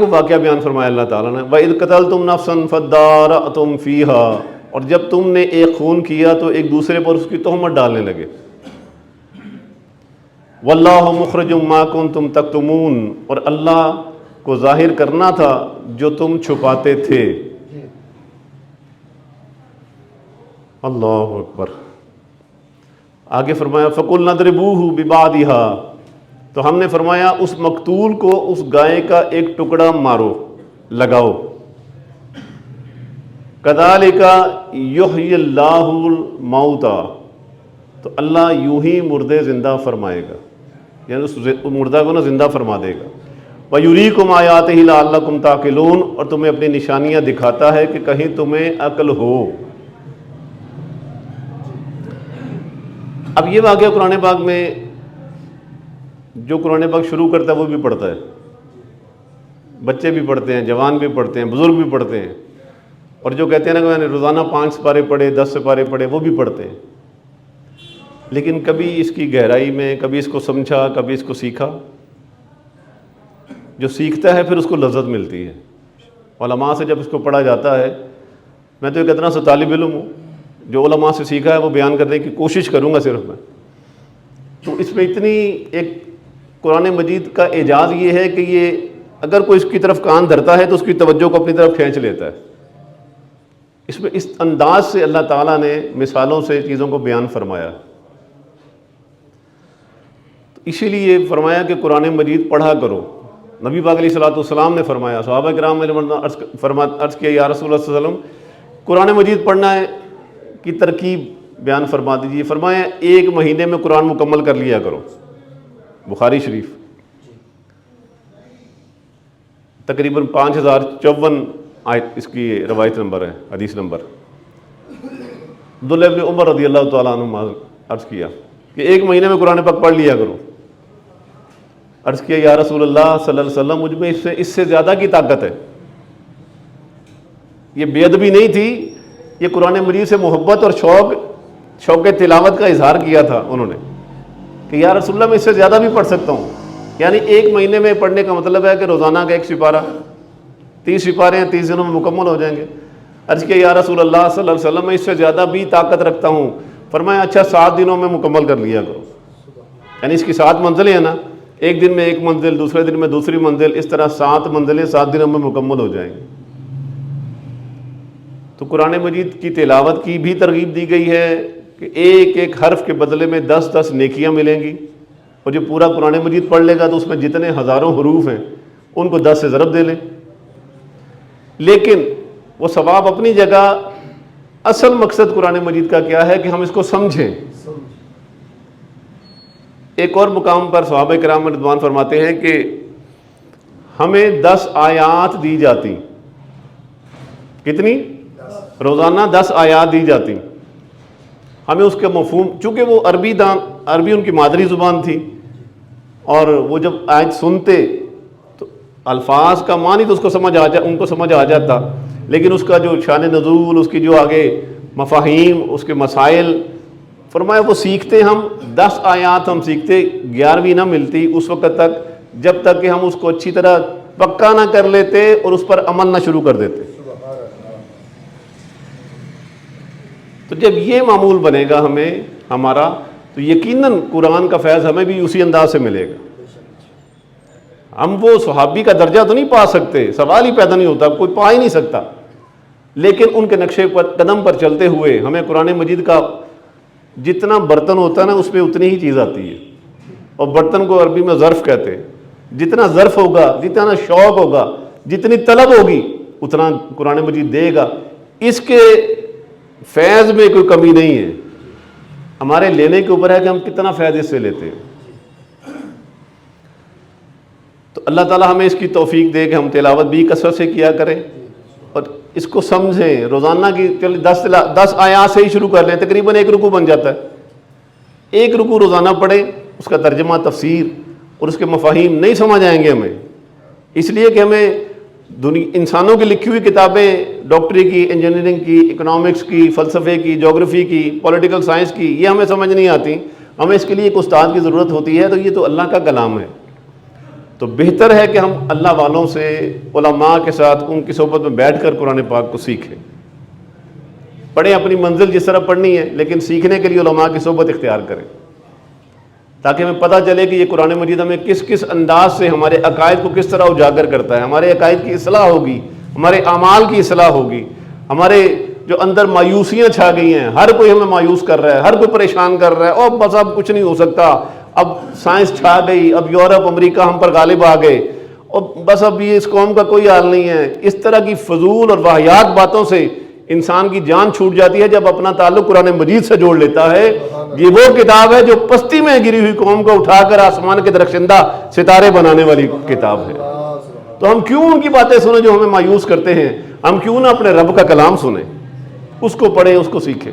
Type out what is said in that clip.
وہ واقعہ بیان فرمایا اللہ تعالیٰ نے، وَإِذْ قَتَلْتُمْ نَفْسًا فَادَّارَأْتُمْ فِيهَا، اور جب تم نے ایک خون کیا تو ایک دوسرے پر اس کی تہمت ڈالنے لگے. وَاللَّهُ مُخْرِجٌ مَا كُنْتُمْ تَكْتُمُونَ، اور اللہ کو ظاہر کرنا تھا جو تم چھپاتے تھے. اللہ اکبر. آگے فرمایا فَقُلْنَا اضْرِبُوهُ بِبَعْضِهَا، تو ہم نے فرمایا اس مقتول کو اس گائے کا ایک ٹکڑا مارو، لگاؤ. كَذَلِكَ يُحْيِي اللَّهُ الْمَوْتَى، تو اللہ یوں ہی مردے زندہ فرمائے گا، یعنی اس مردہ کو نا زندہ فرما دے گا. وَيُرِيكُمْ آيَاتِهِ لَعَلَّكُمْ تَعْقِلُونَ، اور تمہیں اپنی نشانیاں دکھاتا ہے کہ کہیں تمہیں عقل ہو. اب یہ واقعہ قرآن پاک میں جو قرآن پاک شروع کرتا ہے وہ بھی پڑھتا ہے، بچے بھی پڑھتے ہیں، جوان بھی پڑھتے ہیں، بزرگ بھی پڑھتے ہیں، اور جو کہتے ہیں نا کہ میں نے روزانہ 5 سپارے پڑھے، 10 سپارے پڑھے، وہ بھی پڑھتے ہیں. لیکن کبھی اس کی گہرائی میں، کبھی اس کو سمجھا، کبھی اس کو سیکھا. جو سیکھتا ہے پھر اس کو لذت ملتی ہے. علماء سے جب اس کو پڑھا جاتا ہے، میں تو ایک اتنا سا طالب علم ہوں جو علماء سے سیکھا ہے وہ بیان کرنے کی کوشش کروں گا صرف میں. تو اس میں اتنی ایک قرآن مجید کا اعجاز یہ ہے کہ یہ اگر کوئی اس کی طرف کان دھرتا ہے تو اس کی توجہ کو اپنی طرف کھینچ لیتا ہے. اس میں اس انداز سے اللہ تعالیٰ نے مثالوں سے چیزوں کو بیان فرمایا. تو اسی لیے فرمایا کہ قرآن مجید پڑھا کرو. نبی پاک علیہ السلام نے فرمایا، صحابہ کرام نے عرض کیا یا رسول اللہ صلی اللہ علیہ وسلم قرآن مجید پڑھنا ہے کی ترکیب بیان فرما دیجیے. فرمایا 1 مہینے میں قرآن مکمل کر لیا کرو. بخاری شریف تقریباً 5054 آیت اس کی روایت نمبر ہے، حدیث نمبر. عبداللہ ابن عمر رضی اللہ تعالیٰ عنہ عرض کیا کہ 1 مہینے میں قرآن پاک پڑھ لیا کرو. عرض کیا یا رسول اللہ صلی اللہ علیہ وسلم مجھ میں اس سے زیادہ کی طاقت ہے. یہ بے ادبی نہیں تھی، یہ قرآن مجید سے محبت اور شوق تلاوت کا اظہار کیا تھا انہوں نے کہ یا رسول اللہ میں اس سے زیادہ بھی پڑھ سکتا ہوں. یعنی 1 مہینے میں پڑھنے کا مطلب ہے کہ روزانہ کا 1 سپارہ، 30 سپارے ہیں، 30 دنوں میں مکمل ہو جائیں گے. عرض کیا یا رسول اللہ صلی اللہ علیہ وسلم میں اس سے زیادہ بھی طاقت رکھتا ہوں. فرمایا اچھا 7 دنوں میں مکمل کر لیا کرو. یعنی اس کی 7 منزلیں ہیں نا، ایک دن میں 1 منزل، دوسرے دن میں دوسری منزل، اس طرح 7 منزلیں 7 دنوں میں مکمل ہو جائیں گی. تو قرآن مجید کی تلاوت کی بھی ترغیب دی گئی ہے کہ ایک ایک حرف کے بدلے میں 10 نیکیاں ملیں گی. اور جو پورا قرآن مجید پڑھ لے گا تو اس میں جتنے ہزاروں حروف ہیں ان کو 10 سے ضرب دے لیں. لیکن وہ ثواب اپنی جگہ، اصل مقصد قرآن مجید کا کیا ہے کہ ہم اس کو سمجھیں. ایک اور مقام پر صحابہ کرام رضوان فرماتے ہیں کہ ہمیں 10 آیات دی جاتی. کتنی؟ روزانہ 10 آیات دی جاتی. ہمیں اس کے مفہوم، چونکہ وہ عربی ان کی مادری زبان تھی، اور وہ جب آیت سنتے تو الفاظ کا معنی تو ان کو سمجھ آ جاتا، لیکن اس کا جو شان نزول، اس کی جو آگے مفاہیم، اس کے مسائل، فرمایا وہ سیکھتے ہم 10 آیات ہم سیکھتے، 11ویں نہ ملتی اس وقت تک جب تک کہ ہم اس کو اچھی طرح پکا نہ کر لیتے اور اس پر عمل نہ شروع کر دیتے. تو جب یہ معمول بنے گا ہمارا تو یقیناً قرآن کا فیض ہمیں بھی اسی انداز سے ملے گا. ہم وہ صحابی کا درجہ تو نہیں پا سکتے، سوال ہی پیدا نہیں ہوتا، کوئی پا ہی نہیں سکتا، لیکن ان کے نقشے پر قدم پر چلتے ہوئے ہمیں قرآن مجید کا جتنا برتن ہوتا ہے نا اس میں اتنی ہی چیز آتی ہے. اور برتن کو عربی میں ظرف کہتے ہیں. جتنا ظرف ہوگا، جتنا شوق ہوگا، جتنی طلب ہوگی اتنا قرآن مجید دے گا. اس کے فیض میں کوئی کمی نہیں ہے، ہمارے لینے کے اوپر ہے کہ ہم کتنا فیض اس سے لیتے ہیں. تو اللہ تعالیٰ ہمیں اس کی توفیق دے کہ ہم تلاوت بھی کثرت سے کیا کریں اور اس کو سمجھیں. روزانہ کی 10 آیات سے ہی شروع کر لیں، تقریباً 1 رکوع بن جاتا ہے. 1 رکوع روزانہ پڑھیں، اس کا ترجمہ، تفسیر اور اس کے مفاہیم نہیں سمجھ آئیں گے ہمیں، اس لیے کہ ہمیں انسانوں کی لکھی ہوئی کتابیں، ڈاکٹری کی، انجینئرنگ کی، اکنامکس کی، فلسفے کی، جغرافی کی، پولیٹیکل سائنس کی، یہ ہمیں سمجھ نہیں آتی. ہمیں اس کے لیے ایک استاد کی ضرورت ہوتی ہے. تو یہ تو اللہ کا کلام ہے. تو بہتر ہے کہ ہم اللہ والوں سے، علماء کے ساتھ ان کی صحبت میں بیٹھ کر قرآن پاک کو سیکھیں، پڑھیں، اپنی منزل جس طرح پڑھنی ہے، لیکن سیکھنے کے لیے علماء کی صحبت اختیار کریں، تاکہ ہمیں پتہ چلے کہ یہ قرآن مجید ہمیں کس کس انداز سے ہمارے عقائد کو کس طرح اجاگر کرتا ہے، ہمارے عقائد کی اصلاح ہوگی، ہمارے اعمال کی اصلاح ہوگی، ہمارے جو اندر مایوسیاں چھا گئی ہیں، ہر کوئی ہمیں مایوس کر رہا ہے، ہر کوئی پریشان کر رہا ہے، اور بس اب کچھ نہیں ہو سکتا، اب سائنس چھا گئی، اب یورپ امریکہ ہم پر غالب آ گئے، اور بس اب یہ اس قوم کا کوئی حال نہیں ہے، اس طرح کی فضول اور واہیات باتوں سے انسان کی جان چھوٹ جاتی ہے جب اپنا تعلق قرآن مجید سے جوڑ لیتا ہے۔ یہ وہ کتاب ہے جو پستی میں گری ہوئی قوم کو اٹھا کر آسمان کے درخشندہ ستارے بنانے والی کتاب ہے۔ تو ہم کیوں ان کی باتیں سنیں جو ہمیں مایوس کرتے ہیں؟ ہم کیوں نہ اپنے رب کا کلام سنیں، اس کو پڑھیں، اس کو سیکھیں۔